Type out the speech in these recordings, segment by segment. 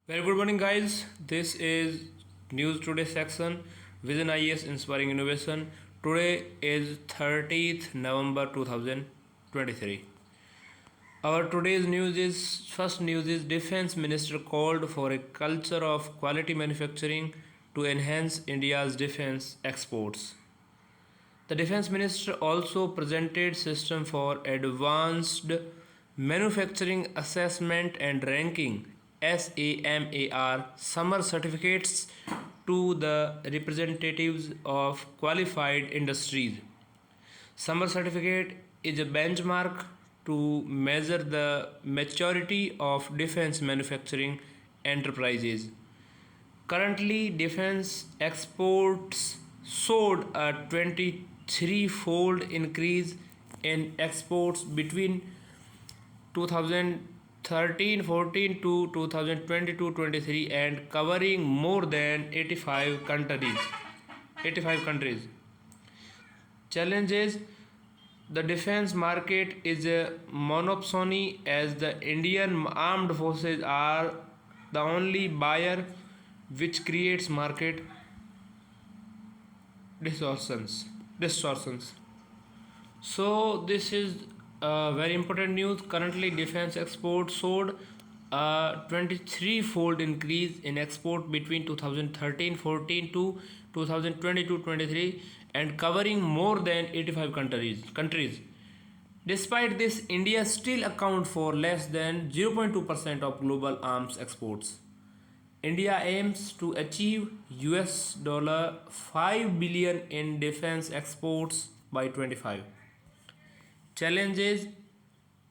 Very good morning, guys. This is News Today section Vision IAS Inspiring Innovation. Today is 30th November 2023. Our today's news is first news is Defense Minister called for a culture of quality manufacturing to enhance India's defense exports. The Defense Minister also presented system for advanced manufacturing assessment and ranking SAMAR summer certificates to the representatives of qualified industries. Summer certificate is a benchmark to measure the maturity of defense manufacturing enterprises. Currently, defense exports showed a 23-fold increase in exports between 2013-14 to 2022-23 and covering more than 85 countries. Challenges: the defense market is a monopoly as the Indian armed forces are the only buyer, which creates market distortions. So this is very important news. Currently, defense exports showed a 23-fold increase in export between 2013-14 to 2022-23 and covering more than 85 countries. Despite this, India still accounts for less than 0.2% of global arms exports. India aims to achieve $5 billion in defense exports by 25. Challenges: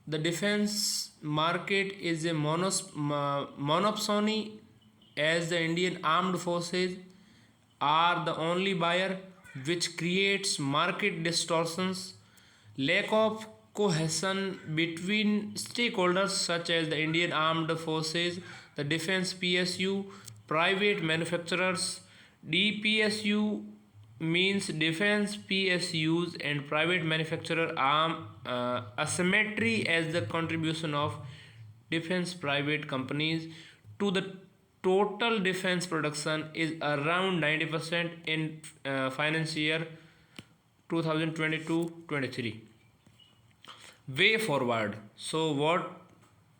the defense market is a monopoly as the Indian armed forces are the only buyer, which creates market distortions. Lack of cohesion between stakeholders such as the Indian armed forces, the defense PSU, private manufacturers. DPSU means defense PSUs and private manufacturer arm asymmetry as the contribution of defense private companies to the total defense production is around 90% in financial year 2022-23. Way forward. So what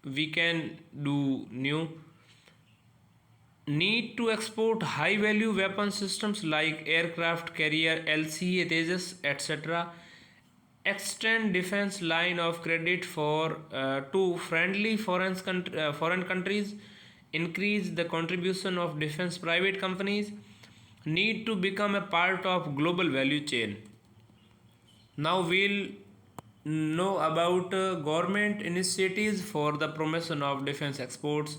we can do new: need to export high value weapon systems like aircraft carrier, LCA, Tejas, etc. Extend defense line of credit for to friendly foreign countries. Increase the contribution of defense private companies. Need to become a part of global value chain. Now we'll know about government initiatives for the promotion of defense exports.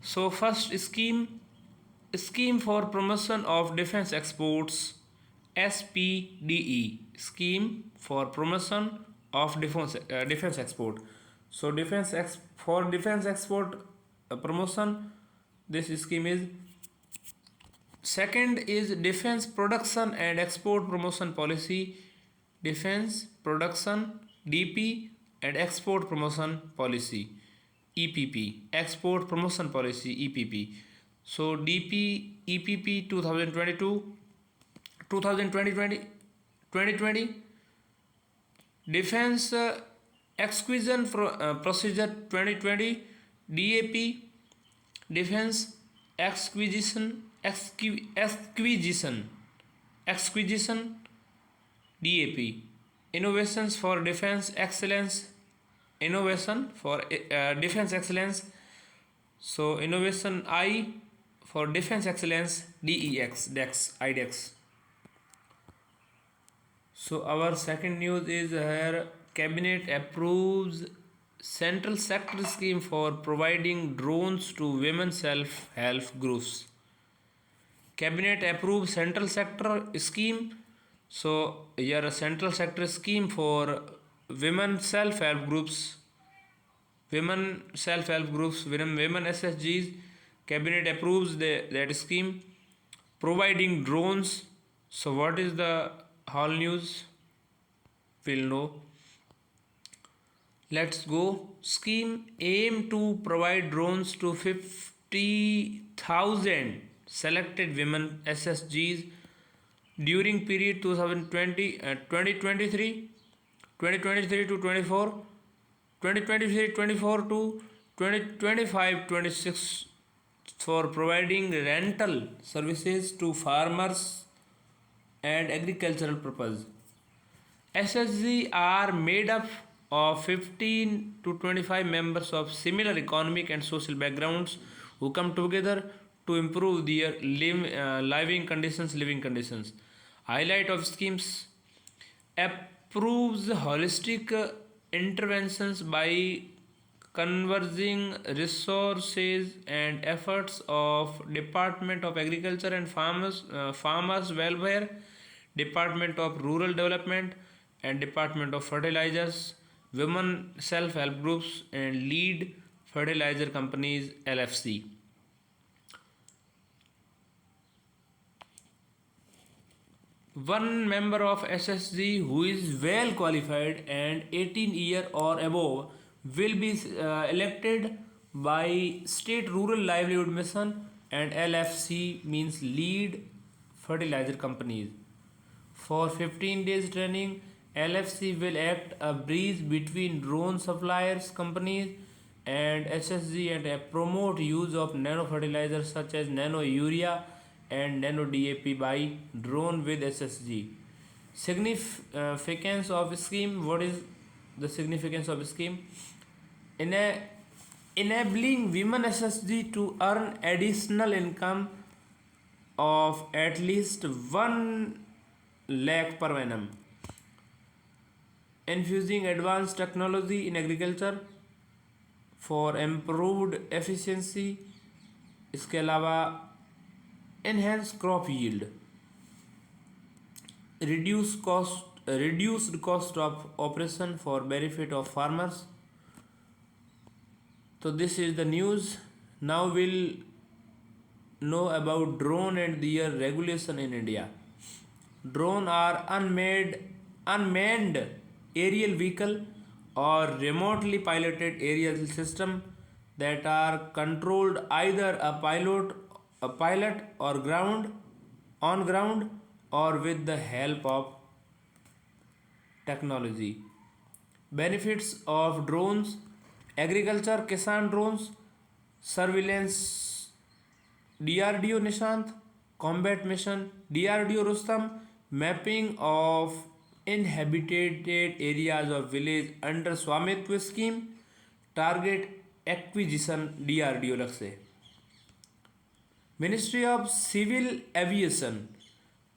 So first scheme for promotion of defense exports, SPDE, scheme for promotion of defense export. So for defense export promotion, this scheme is. Second is defense production and export promotion policy, defense production DP and export promotion policy EPP, export promotion policy EPP. So DP EPP 2022 2020 defense acquisition procedure 2020 DAP, defense acquisition DAP, innovations for defense excellence, innovation for defense excellence. So innovation I for defense excellence DEX IDEX. So our second news is here: cabinet approves central sector scheme for providing drones to women self-help groups. Cabinet approves central sector scheme. So here a central sector scheme for women self-help groups, women SSGs. Cabinet approves that scheme providing drones. So what is the whole news? We'll know. Let's go. Scheme aim to provide drones to 50,000 selected women SSGs during period 2023 to 24, 2023-24 to 2025-26 for providing rental services to farmers and agricultural purpose. SSG are made up of 15 to 25 members of similar economic and social backgrounds who come together to improve their living conditions. Highlight of schemes: approves holistic interventions by converging resources and efforts of Department of Agriculture and Farmers Welfare, Department of Rural Development, and Department of Fertilizers, women self-help groups, and lead fertilizer companies LFC. One member of SSG who is well qualified and 18 year or above will be elected by State Rural Livelihood Mission, and LFC means lead fertilizer companies. For 15 days training, LFC will act a bridge between drone suppliers companies and SSG and promote use of nano fertilizers such as nano urea and nano DAP by drone with SSG. Significance of scheme: what is the significance of scheme? Enabling women SSG to earn additional income of at least 1 lakh per annum. Infusing advanced technology in agriculture for improved efficiency. इसके अलावा enhance crop yield, reduced cost of operation for benefit of farmers. So this is the news. Now we'll know about drone and their regulation in India. Drone are unmanned aerial vehicle or remotely piloted aerial system that are controlled either a pilot or on ground or with the help of technology. Benefits of drones: agriculture Kisan drones, surveillance DRDO Nishant, combat mission DRDO Rustam, mapping of inhabited areas of village under Swamitva scheme, target acquisition DRDO Lakse. Ministry of Civil Aviation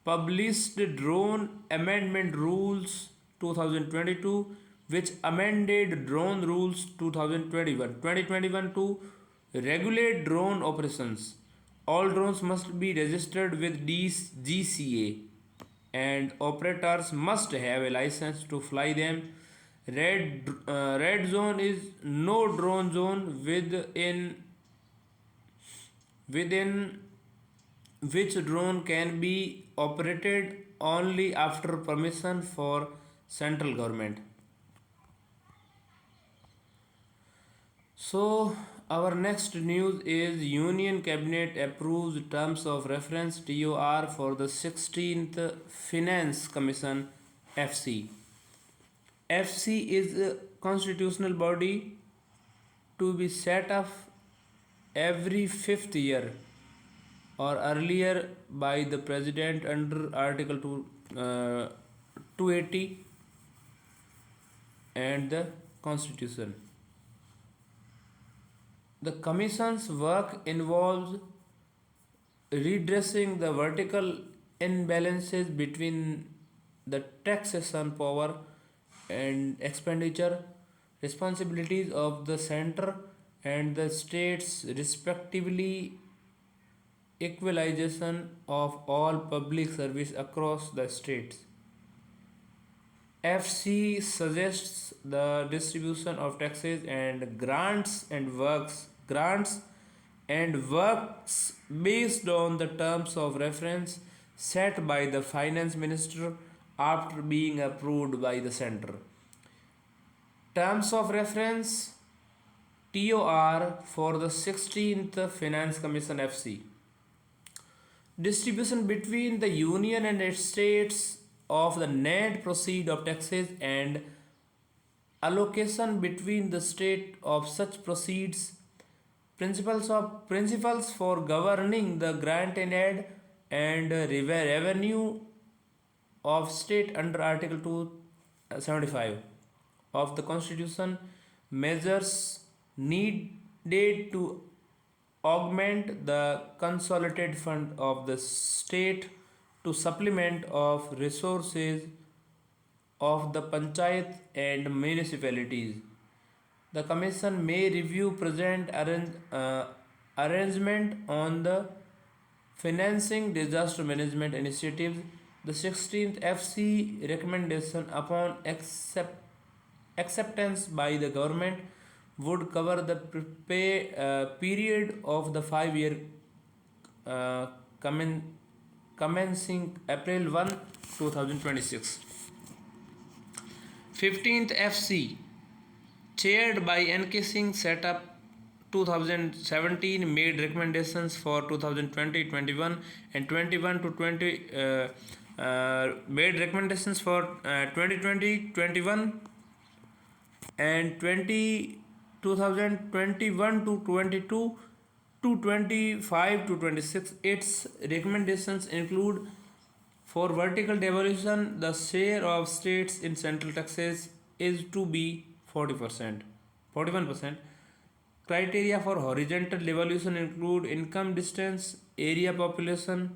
published drone amendment rules 2022, which amended drone rules 2021 to regulate drone operations. All drones must be registered with GCA and operators must have a license to fly them. Red zone is no drone zone within which drone can be operated only after permission for central government. So our next news is Union Cabinet approves terms of reference TOR for the 16th Finance Commission FC. FC is a constitutional body to be set up every 5th year or earlier by the President under Article 280 and the Constitution. The Commission's work involves redressing the vertical imbalances between the taxation power and expenditure responsibilities of the center and the states, respectively, equalization of all public service across the states. FC suggests the distribution of taxes and grants and works based on the terms of reference set by the finance minister after being approved by the center. Terms of reference TOR for the 16th Finance Commission FC. Distribution between the union and its states of the net proceed of taxes and allocation between the state of such proceeds, principles for governing the grant and aid and revenue of state under Article 275 of the Constitution, measures needed to augment the consolidated fund of the state to supplement of resources of the panchayat and municipalities. The commission may review present arrangement on the financing disaster management initiatives. The 16th FC recommendation upon acceptance by the government would cover the period of the 5 year uh, commencing April 1, 2026. 15th FC, chaired by N.K. Singh, set up 2017, made recommendations for 2020-21 and 21 to 20 made recommendations for 2020-21 and 2021 to 22 to 25 to 26. Its recommendations include: for vertical devolution, the share of states in central taxes is to be 40%, 41%. Criteria for horizontal devolution include income, distance, area population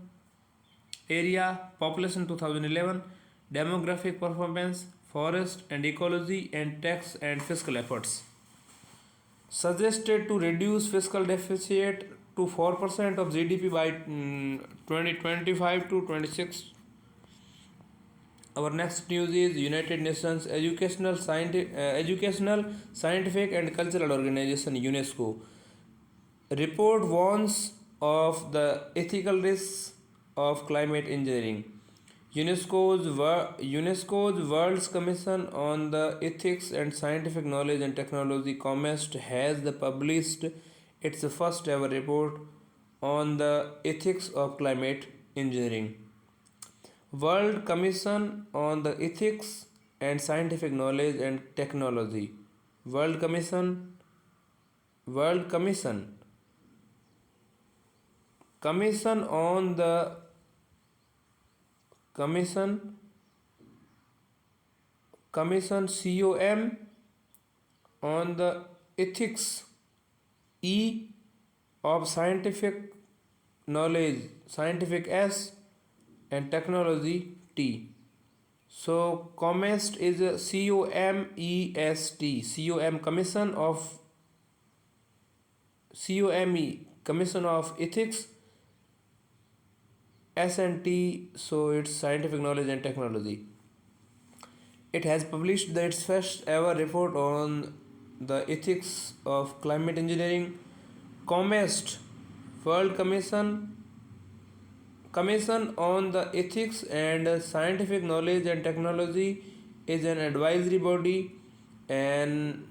2011, demographic performance, forest and ecology, and tax and fiscal efforts. Suggested to reduce fiscal deficit to 4% of GDP by 2025 to 26. Our next news is United Nations Educational, Scientific and Cultural Organization UNESCO report warns of the ethical risks of climate engineering. UNESCO's World Commission on the Ethics and Scientific Knowledge and Technology (COMEST) has published its first ever report on the ethics of climate engineering. World Commission on the Ethics and Scientific Knowledge and Technology. World Commission Commission on the Commission COM on the ethics of scientific knowledge, scientific S, and technology T. So COMEST is a COMEST, Commission of Ethics, S&T, so it's scientific knowledge and technology. It has published its first ever report on the ethics of climate engineering. COMEST, World Commission on the Ethics and Scientific Knowledge and Technology, is an advisory body and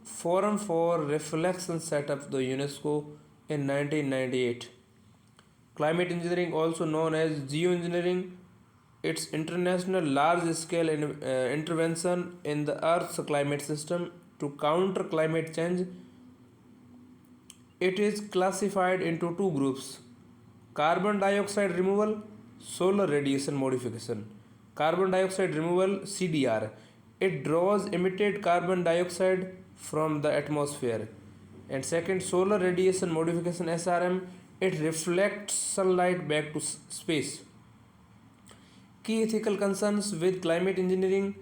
forum for reflection set up by UNESCO in 1998. Climate engineering, also known as geoengineering, its international large-scale intervention in the Earth's climate system to counter climate change. It is classified into two groups: carbon dioxide removal, solar radiation modification. Carbon dioxide removal, CDR, it draws emitted carbon dioxide from the atmosphere. And second, solar radiation modification, SRM, it reflects sunlight back to space. Key ethical concerns with climate engineering: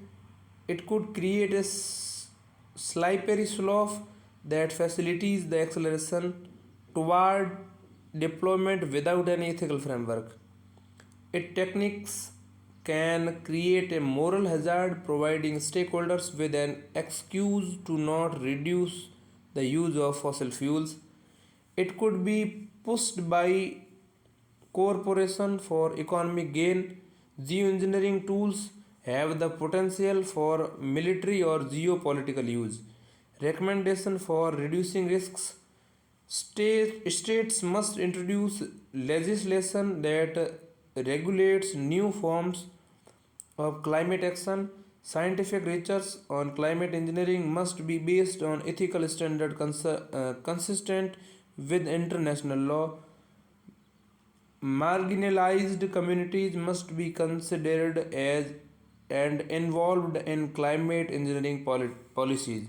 it could create a slippery slope that facilitates the acceleration toward deployment without any ethical framework. Its techniques can create a moral hazard, providing stakeholders with an excuse to not reduce the use of fossil fuels. It could be pushed by corporation for economic gain. Geoengineering tools have the potential for military or geopolitical use. Recommendation for reducing risks. States must introduce legislation that regulates new forms of climate action. Scientific research on climate engineering must be based on ethical standards consistent with international law. Marginalized communities must be considered as and involved in climate engineering policies.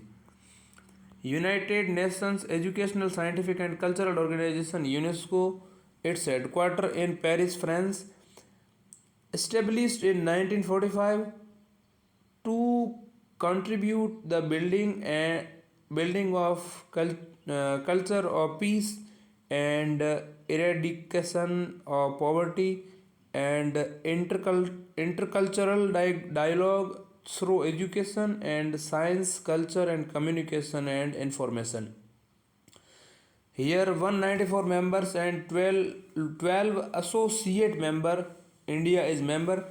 United Nations Educational, Scientific and Cultural Organization UNESCO, its headquarters in Paris, France, established in 1945 to contribute the building of culture of peace and eradication of poverty and intercultural dialogue through education and science, culture and communication and information. Here 194 members and 12 associate member. India is member.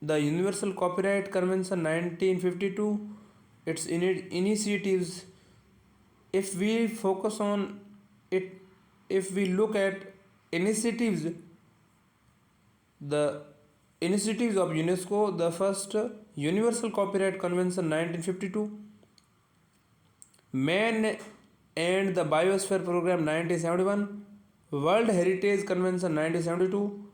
The Universal Copyright Convention 1952, its initiatives, if we focus on it, if we look at initiatives, the initiatives of UNESCO, the first Universal Copyright Convention 1952, Man and the Biosphere Program 1971, World Heritage Convention 1972,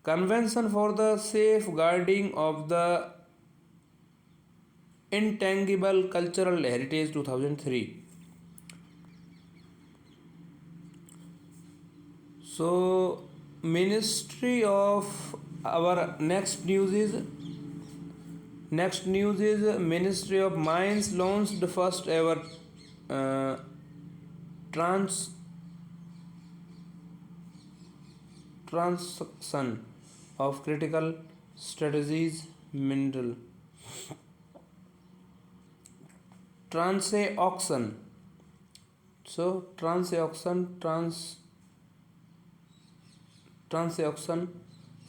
Convention for the Safeguarding of the Intangible Cultural Heritage 2003. So, Ministry of our next news is Ministry of Mines launched the first ever transaction of critical strategies mineral transaction. So transaction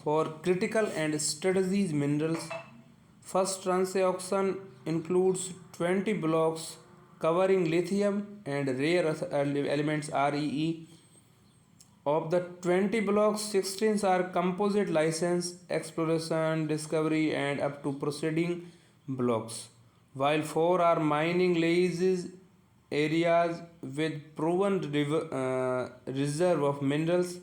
for critical and strategies minerals. First transaction includes 20 blocks covering lithium and rare earth elements REE. Of the 20 blocks, 16 are composite license, exploration, discovery and up to proceeding blocks, while 4 are mining leases areas with proven reserve of minerals.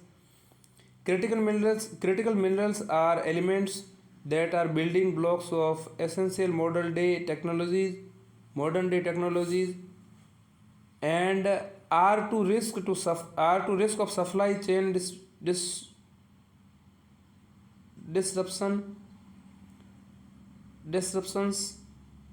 Critical minerals are elements that are building blocks of essential modern day technologies and are to risk of supply chain disruptions.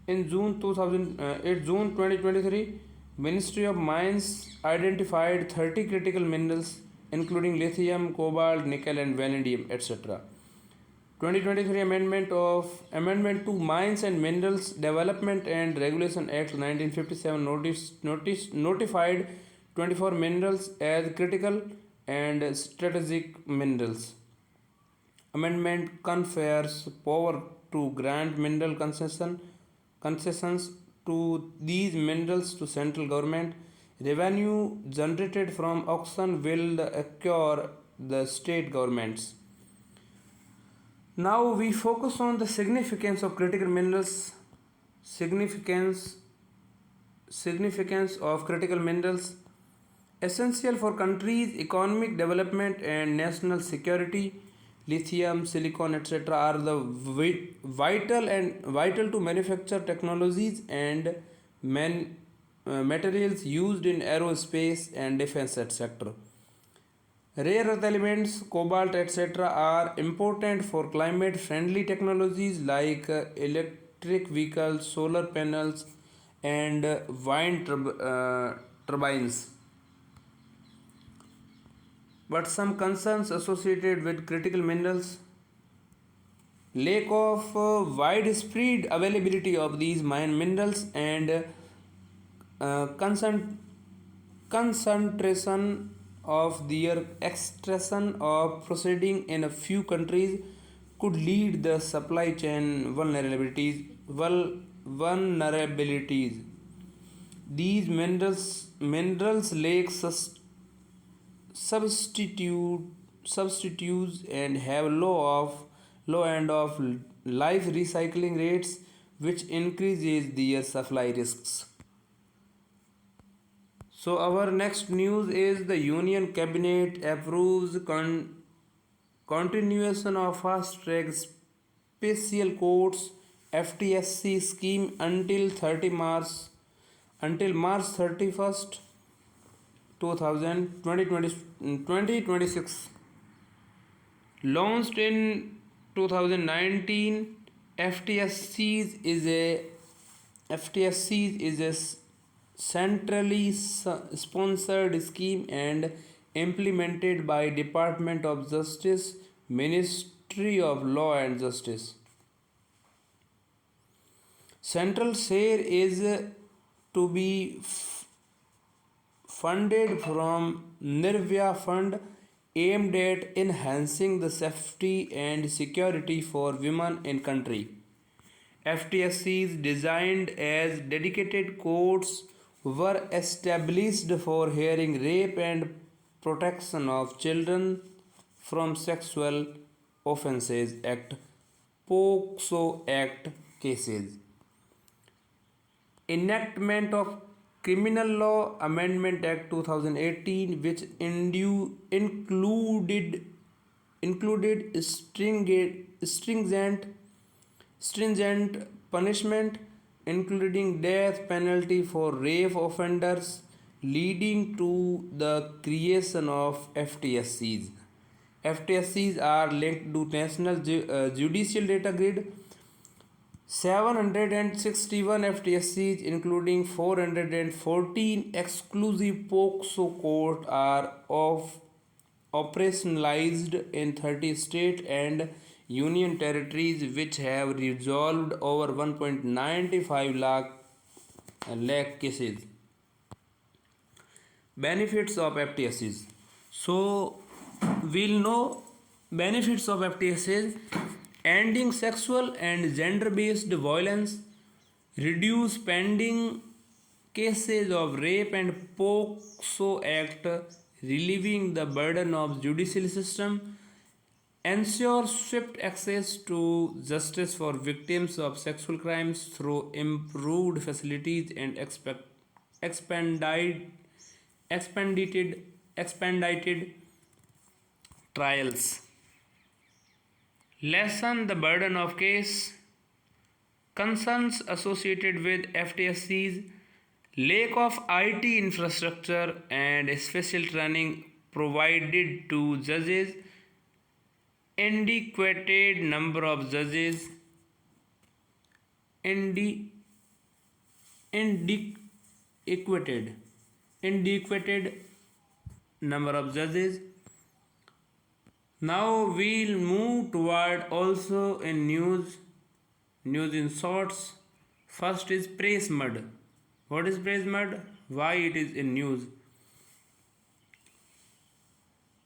In June 2023, Ministry of Mines identified 30 critical minerals including lithium, cobalt, nickel and vanadium, etc. 2023 Amendment to Mines and Minerals Development and Regulation Act 1957 notified 24 minerals as critical and strategic minerals. Amendment confers power to grant mineral concessions to these minerals to central government. Revenue generated from auction will accrue the state governments. Now we focus on the significance of critical minerals. Significance of critical minerals. Essential for countries' economic development and national security. Lithium, silicon, etc. are the vital to manufacture technologies and materials used in aerospace and defense sector. Rare earth elements, cobalt, etc. are important for climate friendly technologies like electric vehicles, solar panels, and wind turbines. But some concerns associated with critical minerals: lack of widespread availability of these minerals and concentration of their extraction or proceeding in a few countries could lead the supply chain vulnerabilities. vulnerabilities. These minerals lack substitute substitutes and have low end of life recycling rates, which increases their supply risks. So our next news is the Union Cabinet approves continuation of fast track special courts FTSC scheme until March 31st 2026. Launched in 2019, FTSCs is a FTSCs is a centrally sponsored scheme and implemented by Department of Justice, Ministry of Law and Justice. Central share is to be funded from Nirvya Fund, aimed at enhancing the safety and security for women in country. FTSCs designed as dedicated courts were established for hearing rape and protection of children from Sexual Offences Act (POCSO Act) cases. Enactment of Criminal Law Amendment Act 2018, which included stringent punishment, including death penalty for rape offenders, leading to the creation of FTSCs. FTSCs are linked to National Judicial Data Grid. 761 FTSCs, including 414 exclusive POCSO courts, are operationalized in 30 states and union territories, which have resolved over 1.95 lakh cases. Benefits of FTSCs. So we'll know benefits of FTSCs: ending sexual and gender-based violence, reduce pending cases of rape and POCSO Act, relieving the burden of judicial system, ensure swift access to justice for victims of sexual crimes through improved facilities and expedited trials. Lessen the burden of case. Concerns associated with FTSCs: lack of IT infrastructure and special training provided to judges, inadequate number of judges, inadequate number of judges. Now we'll move toward also in news in shorts. First is press mud. What is press mud? Why it is in news?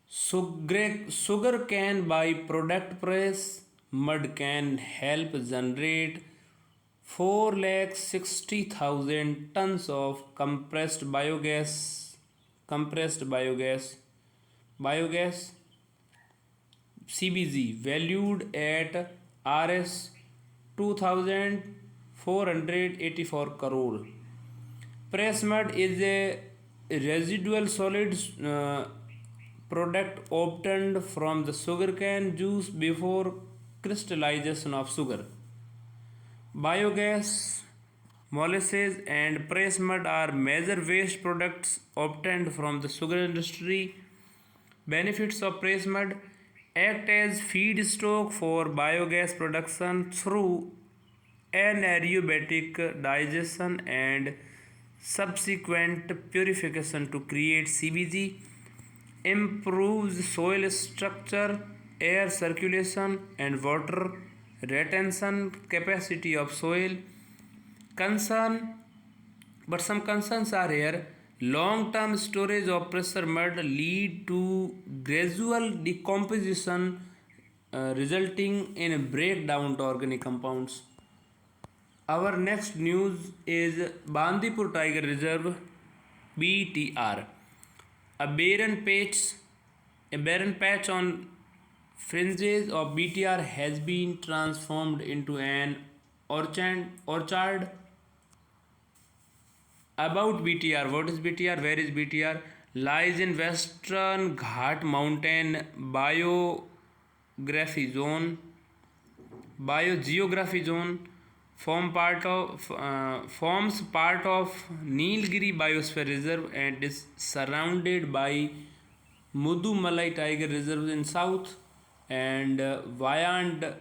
Sugar cane by-product press mud can help generate 460,000 tons of compressed biogas CBG, valued at Rs 2,484 crore. Press mud is a residual solid product obtained from the sugarcane juice before crystallization of sugar. Biogas, molasses, and press mud are major waste products obtained from the sugar industry. Benefits of press mud: act as feedstock for biogas production through anaerobic digestion and subsequent purification to create CBG, improves soil structure, air circulation, and water retention capacity of soil. Some concerns are here. Long-term storage of pressure mud lead to gradual decomposition, resulting in a breakdown to organic compounds. Our next news is Bandipur Tiger Reserve BTR. A barren patch, a barren patch on fringes of BTR has been transformed into an orchard. About BTR, what is BTR? Where is BTR? Lies in Western Ghat Mountain biogeography zone, forms part of Nilgiri Biosphere Reserve and is surrounded by Mudumalai Tiger Reserve in south and Wyand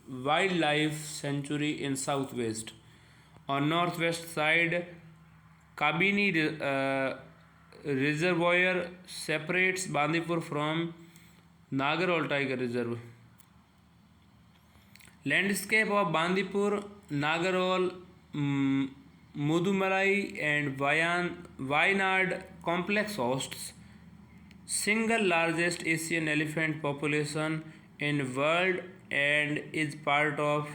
Wildlife Sanctuary in southwest. On northwest side, Kabini Reservoir separates Bandipur from Nagarhole Tiger Reserve. Landscape of Bandipur, Nagarhole, Mudumalai and Wayanad complex hosts single largest Asian elephant population in world and is part of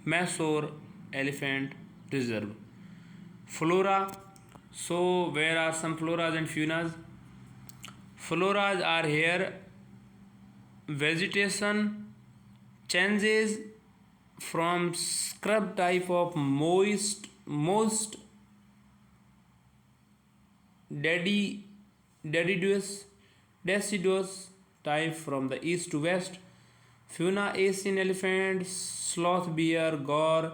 Mysore Elephant Reserve. Flora. So where are some floras and faunas? Floras are here. Vegetation changes from scrub type of most deciduous type from the east to west. Fauna: Asian elephant, sloth bear, gaur,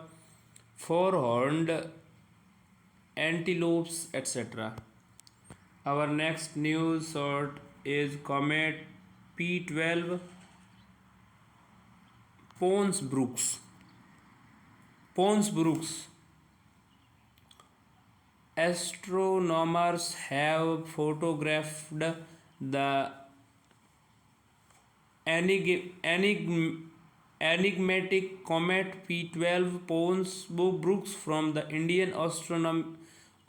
four-horned antelopes, etc. Our next news sort is comet P12 Pons Brooks. Astronomers have photographed the enigmatic comet P12 Pons Brooks from the Indian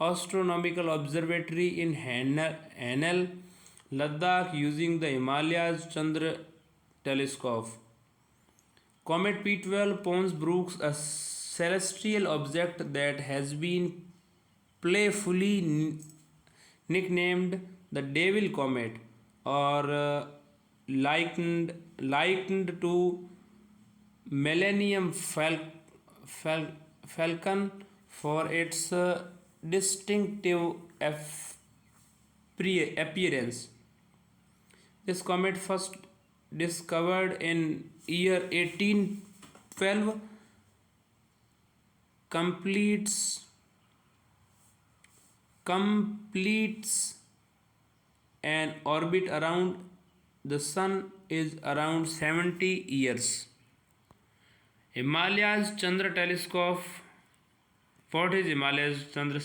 Astronomical Observatory in Hanel, Ladakh using the Himalayas Chandra telescope. Comet P12 Pons Brooks, a celestial object that has been playfully nicknamed the Devil Comet or likened to Millennium Falcon for its distinctive appearance. This comet first discovered in year 1812 completes an orbit around the sun is around 70 years. Himalayas Chandra telescope. What is Himalayas Chandra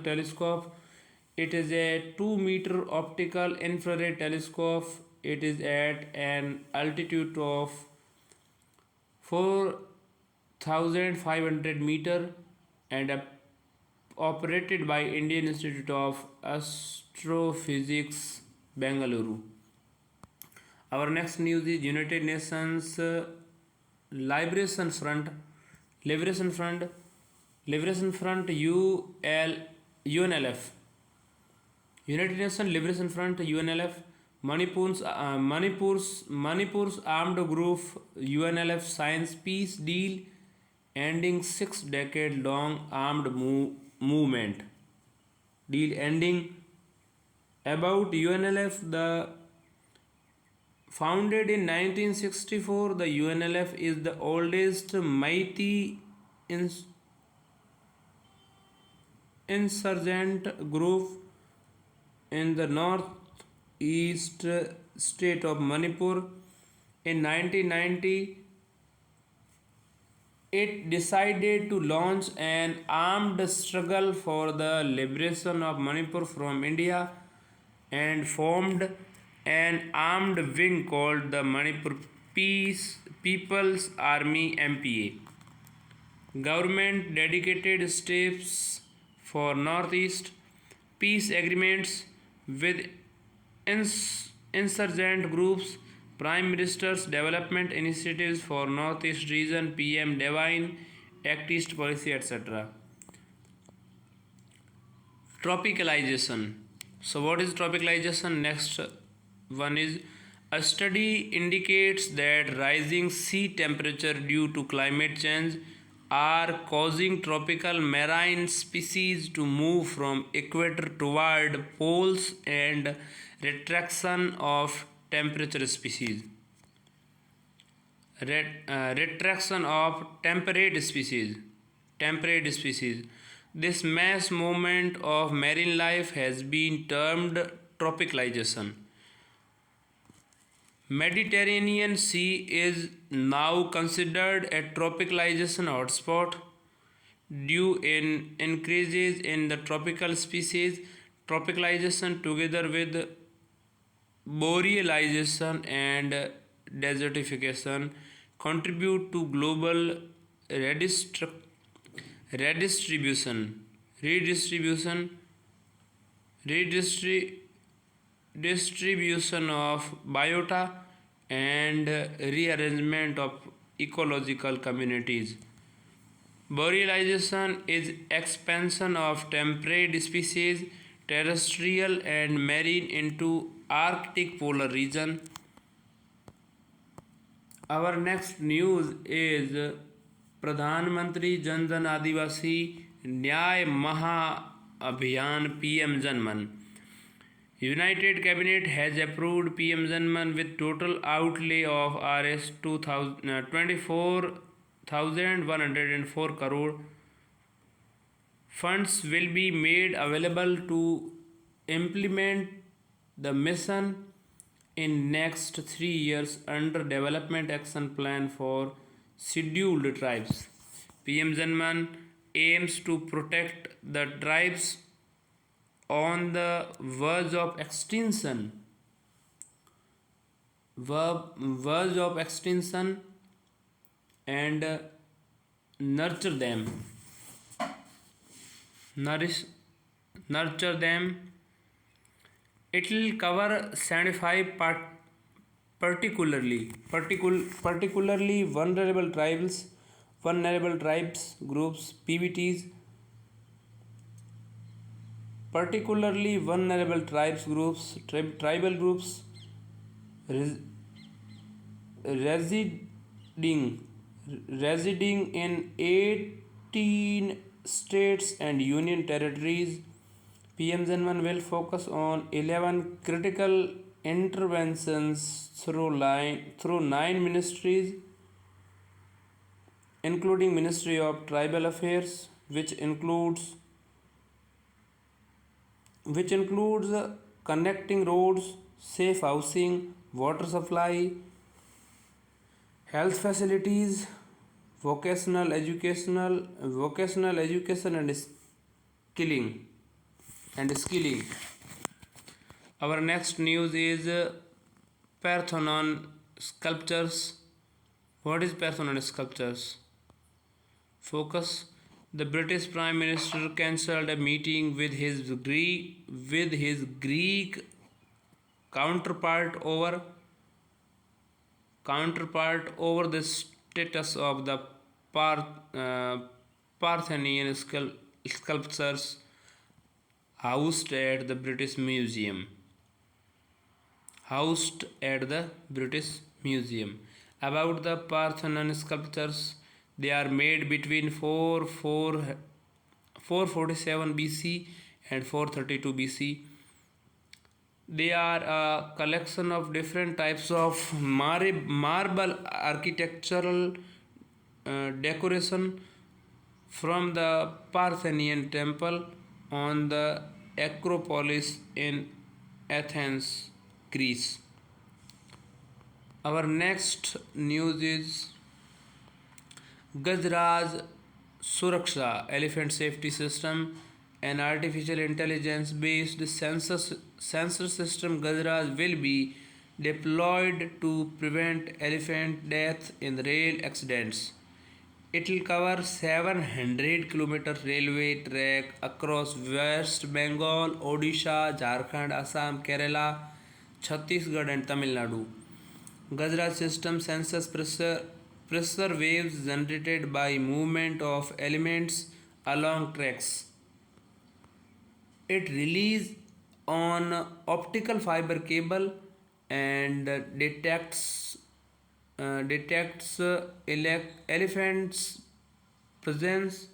telescope? It is a 2-meter optical infrared telescope. It is at an altitude of 4,500 meter and operated by Indian Institute of Astrophysics, Bengaluru. Our next news is United Nations Liberation Front UNLF. United Nations Liberation Front UNLF. Manipur's armed group UNLF signs peace deal ending 6-decade-long armed movement. Deal ending. About UNLF, the founded in 1964, the UNLF is the oldest mighty insurgent group in the northeast state of Manipur. In 1990, it decided to launch an armed struggle for the liberation of Manipur from India and formed an armed wing called the Manipur People's Army MPA. Government dedicated steps for Northeast peace agreements with insurgent groups Prime Minister's Development Initiatives for Northeast Region, PM Devine, Act East Policy, etc. Tropicalization. So, what is tropicalization? Next one is a study indicates that rising sea temperature due to climate change are causing tropical marine species to move from equator toward poles and retraction of temperature species. Retraction of temperate species. This mass movement of marine life has been termed tropicalization. Mediterranean Sea is now considered a tropicalization hotspot due in increases in the tropical species. Tropicalization together with borealization and desertification contribute to global redistribution distribution of biota and rearrangement of ecological communities. Borealization is expansion of temperate species, terrestrial and marine, into Arctic polar region. Our next news is Pradhan Mantri Jan Jan Adivasi Nyay Maha Abhiyan PM Janman. United Cabinet has approved PM Janman with total outlay of Rs 24,104 crore. Funds will be made available to implement the mission in next 3 years under Development Action Plan for Scheduled Tribes. PM Janman aims to protect the tribes on the verge of extinction and nurture them. It will cover 75 particularly vulnerable tribes groups, PBTs. Particularly vulnerable tribes groups, tribal groups residing in 18 states and union territories. PM Janman will focus on 11 critical interventions through 9 ministries, including Ministry of Tribal Affairs, which includes connecting roads, safe housing, water supply, health facilities, vocational education and skilling. Our next news is Parthenon sculptures. What is Parthenon sculptures? Focus. The British Prime Minister cancelled a meeting with his Greek counterpart over the status of the Parthenon sculptures housed at the British Museum. About the Parthenon sculptures, they are made between 447 BC and 432 BC. They are a collection of different types of marble architectural decoration from the Parthenon temple on the Acropolis in Athens, Greece. Our next news is Gajraj Suraksha Elephant Safety System, an artificial intelligence based sensor system. Gajraj will be deployed to prevent elephant death in rail accidents. It will cover 700 km railway track across West Bengal, Odisha, Jharkhand, Assam, Kerala, Chhattisgarh and Tamil Nadu. Gajraj system senses pressure waves generated by movement of elements along tracks. It relies on optical fiber cable and detects elephants' presence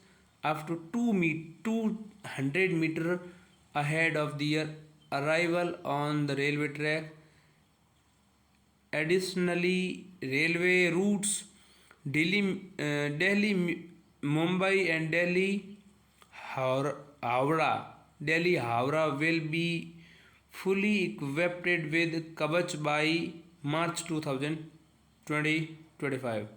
up to 200 meter ahead of their arrival on the railway track. Additionally, railway routes Delhi, Mumbai, and Delhi Howrah will be fully equipped with Kavach by March 2025.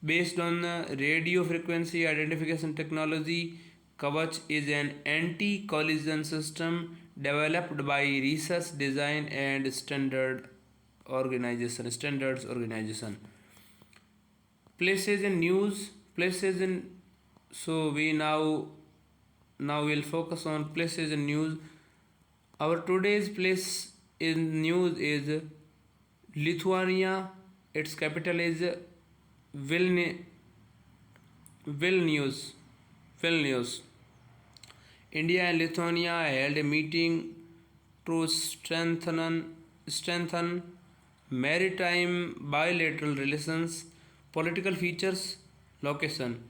Based on radio frequency identification technology, Kavach is an anti-collision system developed by Research Design and Standards Organization. Places in news, places in so we now we'll focus on places in news. Our today's place in news is Lithuania. Its capital is Vilnius. Vilnius. Vilnius. India and Lithuania held a meeting to strengthen maritime bilateral relations. Political features. Location: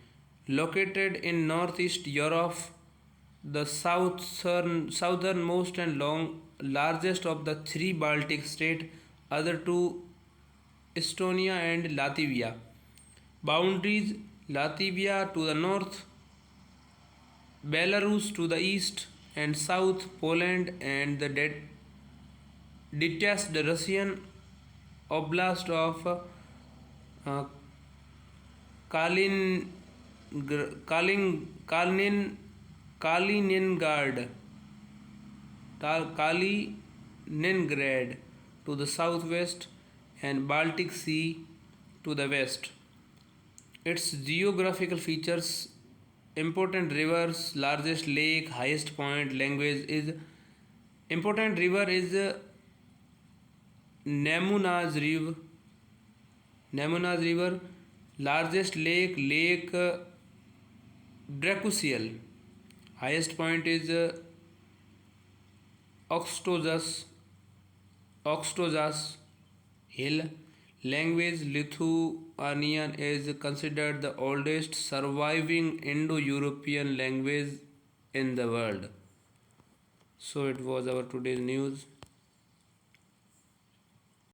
located in northeast Europe, the southernmost and largest of the three Baltic states, other two Estonia and Latvia. Boundaries: Latvia to the north, Belarus to the east and south, Poland and the detached Russian oblast of uh, Kalin, Kaliningrad, Kaliningrad to the southwest and Baltic Sea to the west. Its geographical features: important rivers, largest lake, highest point. Language is important river is Nemuna's river. Largest lake, Lake Dracusiel. Highest point is Oxtojas Hill. Language: Lithuanian is considered the oldest surviving Indo-European language in the world. So it was our today's news.